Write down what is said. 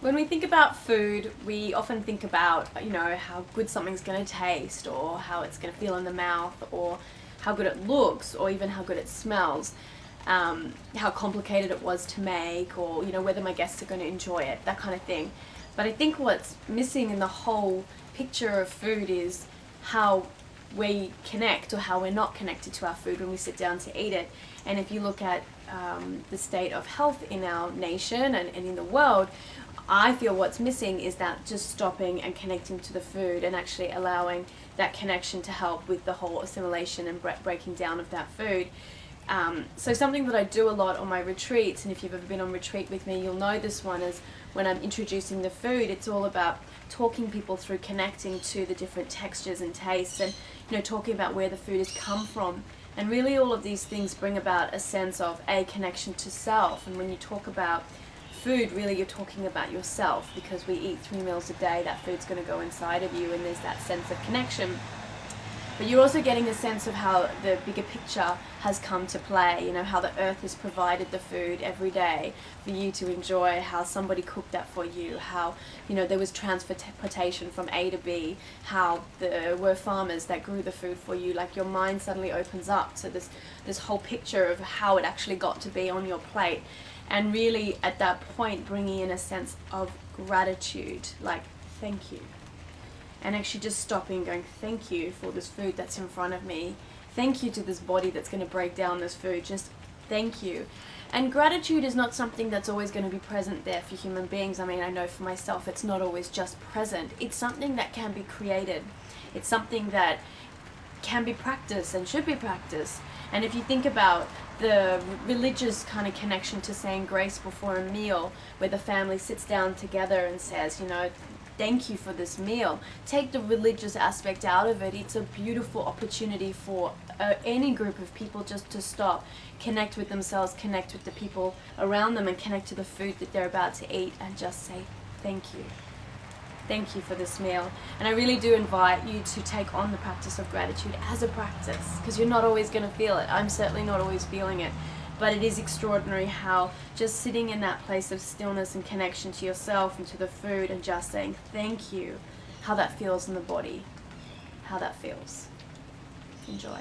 When we think about food, we often think about, how good something's going to taste, or how it's going to feel in the mouth, or how good it looks, or even how good it smells, how complicated it was to make, or, whether my guests are going to enjoy it, that kind of thing. But I think what's missing in the whole picture of food is how we connect, or how we're not connected to our food when we sit down to eat it. And if you look at the state of health in our nation and in the world, I feel what's missing is that just stopping and connecting to the food, and actually allowing that connection to help with the whole assimilation and breaking down of that food. So something that I do a lot on my retreats, and if you've ever been on retreat with me, you'll know this one, is when I'm introducing the food, it's all about talking people through connecting to the different textures and tastes, and talking about where the food has come from. And really all of these things bring about a sense of a connection to self. And when you talk about food, really you're talking about yourself, because we eat 3 meals a day. That food's going to go inside of you, and there's that sense of connection. But you're also getting a sense of how the bigger picture has come to play, how the earth has provided the food every day for you to enjoy, how somebody cooked that for you, how there was transportation from A to B, how there were farmers that grew the food for you. Like, your mind suddenly opens up to this whole picture of how it actually got to be on your plate. And really at that point bringing in a sense of gratitude, like thank you. And actually just stopping and going, thank you for this food that's in front of me. Thank you to this body that's going to break down this food. Just thank you. And gratitude is not something that's always going to be present there for human beings. I mean, I know for myself it's not always just present. It's something that can be created. It's something that can be practiced and should be practiced. And if you think about the religious kind of connection to saying grace before a meal, where the family sits down together and says, thank you for this meal. Take the religious aspect out of it. It's a beautiful opportunity for any group of people just to stop, connect with themselves, connect with the people around them, and connect to the food that they're about to eat, and just say thank you. Thank you for this meal. And I really do invite you to take on the practice of gratitude as a practice, because you're not always going to feel it. I'm certainly not always feeling it. But it is extraordinary how just sitting in that place of stillness and connection to yourself and to the food, and just saying thank you, how that feels in the body, how that feels. Enjoy.